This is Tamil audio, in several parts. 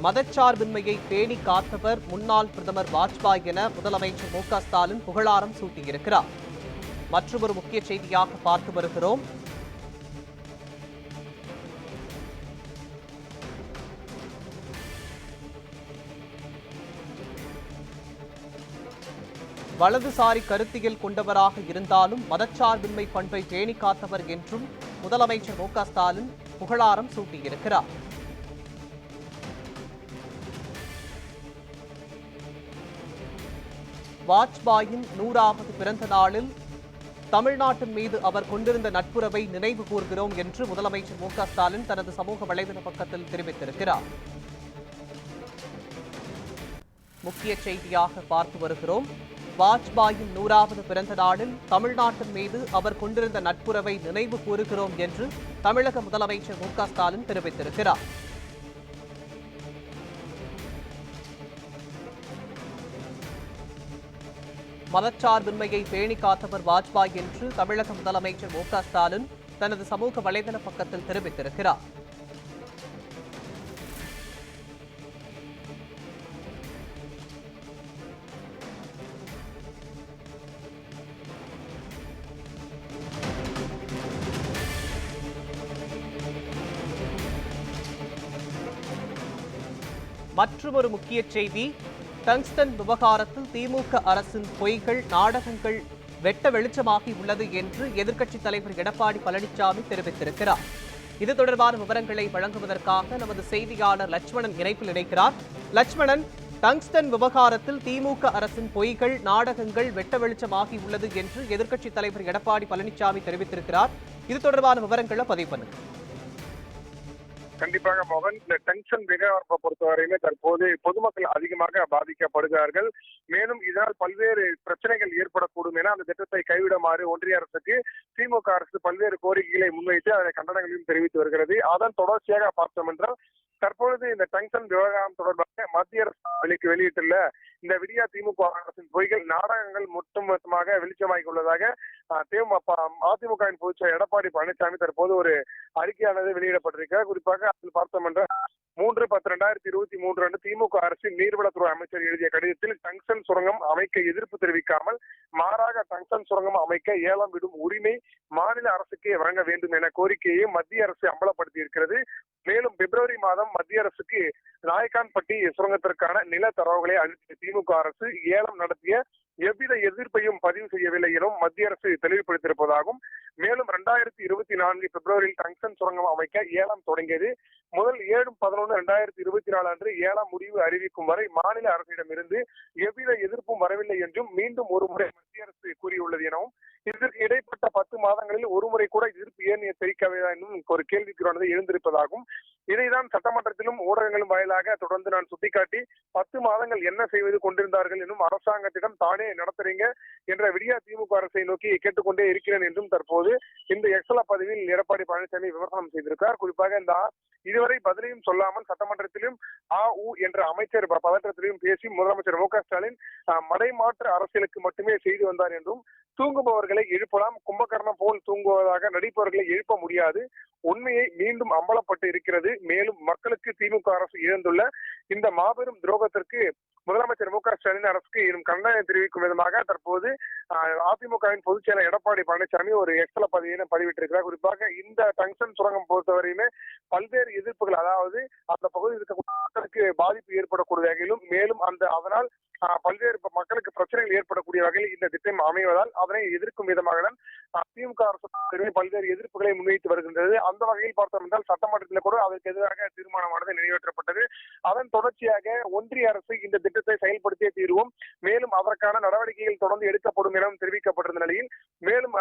மதச்சார்பின்மையை பேணி காத்தவர் முன்னாள் பிரதமர் வாஜ்பாய் என முதலமைச்சர் மு.க.ஸ்டாலின் புகழாரம் சூட்டியிருக்கிறார். மற்றொரு முக்கிய செய்தியாக பார்த்து வருகிறோம். வலதுசாரி கருத்தியல் கொண்டவராக இருந்தாலும் மதச்சார்பின்மை பண்பை பேணி காத்தவர் என்றும் முதலமைச்சர் மு.க.ஸ்டாலின் புகழாரம் சூட்டியிருக்கிறார். வாஜ்பாயின் 100வது பிறந்த நாளில் தமிழ்நாட்டின் மீது அவர் கொண்டிருந்த நட்புறவை நினைவு கூர்கிறோம் என்று முதலமைச்சர் மு.க.ஸ்டாலின் தனது சமூக வலைதள பக்கத்தில் தெரிவித்திருக்கிறார். முக்கிய செய்தியாக பார்த்து வருகிறோம். வாஜ்பாயின் 100வது பிறந்த நாளில் தமிழ்நாட்டின் மீது அவர் கொண்டிருந்த நட்புறவை நினைவு கூறுகிறோம் என்று தமிழக முதலமைச்சர் மு.க.ஸ்டாலின் தெரிவித்திருக்கிறார். மதச்சார்பின்மையை பேணி காத்தவர் வாஜ்பாய் என்று தமிழக முதலமைச்சர் மு.க.ஸ்டாலின் தனது சமூக வலைதள பக்கத்தில் தெரிவித்திருக்கிறார். மற்றொரு முக்கிய செய்தி, டங்ஸ்டன் விவகாரத்தில் திமுக அரசின் பொய்கள், நாடகங்கள் வெட்ட வெளிச்சமாகி உள்ளது என்று எதிர்க்கட்சித் தலைவர் எடப்பாடி பழனிசாமி தெரிவித்திருக்கிறார். இது தொடர்பான விவரங்களை வழங்குவதற்காக நமது செய்தியாளர் லட்சுமணன் இணைப்பில் இணைக்கிறார். லட்சுமணன், டங்ஸ்டன் விவகாரத்தில் திமுக அரசின் பொய்கள், நாடகங்கள் வெட்ட வெளிச்சமாகி உள்ளது என்று எதிர்க்கட்சித் தலைவர் எடப்பாடி பழனிசாமி தெரிவித்திருக்கிறார். இது தொடர்பான விவரங்களை பதிவு பண்ணுங்க. கண்டிப்பாக மோகன், இந்த டங்ஸ்டன் விவகாரத்தை பொறுத்தவரையிலே தற்போது பொதுமக்கள் அதிகமாக பாதிக்கப்படுகிறார்கள். மேலும் இதனால் பல்வேறு பிரச்சனைகள் ஏற்படக்கூடும் என அந்த திட்டத்தை கைவிடுமாறு ஒன்றிய அரசுக்கு திமுக அரசு பல்வேறு கோரிக்கைகளை முன்வைத்து அதனை கண்டனங்களையும் தெரிவித்து வருகிறது. அதன் தொடர்ச்சியாக பார்த்தோம் என்றால் தற்பொழுது இந்த டங்ஸ்டன் விவகாரம் தொடர்பாக மத்திய அரசு வெளியிட்டுள்ள இந்த விடியா திமுக அரசின் பொய்கள், நாடகங்கள் மொத்தமாக வெளிச்சமாகி உள்ளதாக அதிமுகவின் பொதுச்செயலர் எடப்பாடி பழனிசாமி தற்போது ஒரு அறிக்கையானது வெளியிடப்பட்டிருக்கிறார். குறிப்பாக அதில் பார்த்தோம் என்றால் 3/10/2023 அன்று திமுக அரசின் நீர்வளத்துறை அமைச்சர் எழுதிய கடிதத்தில் டங்ஸ்டன் சுரங்கம் அமைக்க எதிர்ப்பு தெரிவிக்காமல் மாறாக டங்ஸ்டன் சுரங்கம் அமைக்க ஏலம் விடும் உரிமை மாநில அரசுக்கே வழங்க வேண்டும் என கோரிக்கையை மத்திய அரசு அம்பலப்படுத்தி இருக்கிறது. மேலும் பிப்ரவரி மாதம் மத்திய அரசுக்கு நாயக்கான்பட்டி சுரங்கத்திற்கான நில தரவுகளை அளித்த திமுக அரசு ஏலம் நடத்திய எவ்வித எதிர்ப்பையும் பதிவு செய்யவில்லை எனவும் மத்திய அரசு தெளிவுபடுத்தியிருப்பதாகவும், மேலும் 2024 பிப்ரவரியில் டங்ஸ்டன் சுரங்கம் அமைக்க ஏலம் தொடங்கியது. முதல் 7/11/2024 அன்று ஏலம் முடிவு அறிவிக்கும் வரை மாநில அரசிடமிருந்து எவ்வித எதிர்ப்பும் வரவில்லை என்றும் மீண்டும் ஒரு முறை மத்திய அரசு கூறியுள்ளது எனவும், இதற்கு இடைப்பட்ட 10 மாதங்களில் ஒருமுறை கூட எதிர்ப்பு ஏன் தெரிவிக்கவில்லை என்றும் ஒரு கேள்விக்குறானது எழுந்திருப்பதாகவும், இதைதான் சட்டமன்றத்திலும் ஊடகங்களும் வாயிலாக தொடர்ந்து நான் சுட்டிக்காட்டி 10 மாதங்கள் என்ன செய்வது கொண்டிருந்தார்கள் என்றும் அரசாங்கத்திடம் தானே நடத்துறீங்க என்ற விடியா திமுக அரசை நோக்கி கேட்டுக்கொண்டே இருக்கிறேன் என்றும் தற்போது இந்த எக்ஸல பதிவில் எடப்பாடி பழனிசாமி விமர்சனம் செய்திருக்கிறார். குறிப்பாக இந்த இதுவரை பதிலையும் சொல்லாமல் சட்டமன்றத்திலும் என்ற அமைச்சர் பதற்றத்திலையும் பேசி முதலமைச்சர் மு.க.ஸ்டாலின் மடைமாற்று அரசியலுக்கு மட்டுமே செய்து வந்தார் என்றும், தூங்குபவர்களை எழுப்பலாம், கும்பகர்ணம் போல் தூங்குவதாக நடிப்பவர்களை எழுப்ப முடியாது, உண்மையை மீண்டும் அம்பலப்பட்டு இருக்கிறது. மேலும் மக்களுக்கு திமுக அரசு இழந்துள்ள இந்த மாபெரும் துரோகத்திற்கு முதலமைச்சர் மு.க.ஸ்டாலின் அரசுக்கு கண்டனம் தெரிவிக்கும் விதமாக தற்போது அதிமுகவின் பொதுச் செயலர் எடப்பாடி பழனிசாமி ஒரு எக்ஸல பதிவிட்டிருக்கிறார். குறிப்பாக இந்த டங்ஸ்டன் சுரங்கம் பொறுத்தவரையுமே பல்வேறு எதிர்ப்புகள், அதாவது அந்த பகுதியில் இருக்கக்கூடிய மக்களுக்கு பாதிப்பு ஏற்படக்கூடிய வகையிலும், மேலும் அதனால் பல்வேறு மக்களுக்கு பிரச்சனைகள் ஏற்படக்கூடிய வகையில் இந்த திட்டம் அமைவதால் அதனை எதிர்க்கும் விதமாக தான் திமுக அரசு பல்வேறு எதிர்ப்புகளை முன்வைத்து வருகின்றது. அந்த வகையில் பார்த்தோம் என்றால் சட்டமன்றத்தில் கூட அதற்கு எதிராக தீர்மானமானது நிறைவேற்றப்பட்டது. அதன் தொடர்ச்சியாக ஒன்றிய அரசு இந்த திட்டத்தை செயல்படுத்திய தீர்வும், மேலும் அதற்கான நடவடிக்கைகள் தொடர்ந்து எடுக்கப்படும் எனவும் தெரிவிக்கப்பட்டிருந்த நிலையில், மேலும்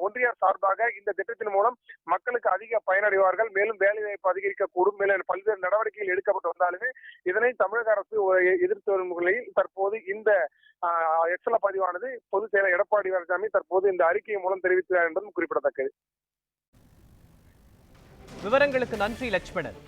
ஒன்றிய சார்பாக இந்த திட்டத்தின் மூலம் மக்களுக்கு அதிக பயனடைவார்கள், மேலும் வேலைவாய்ப்பு அதிகரிக்கக்கூடும், மேலும் பல்வேறு நடவடிக்கைகள் எடுக்கப்பட்டு வந்தாலுமே இதனை தமிழக அரசு எதிர்த்து வரும் நிலையில் தற்போது இந்த எக்ஸல பதிவானது பொதுச் செயலர் எடப்பாடி பழனிசாமி தற்போது இந்த அறிக்கை மூலம் தெரிவித்தார் என்பதும் குறிப்பிடத்தக்கது. விவரங்களுக்கு நன்றி லட்சுமணன்.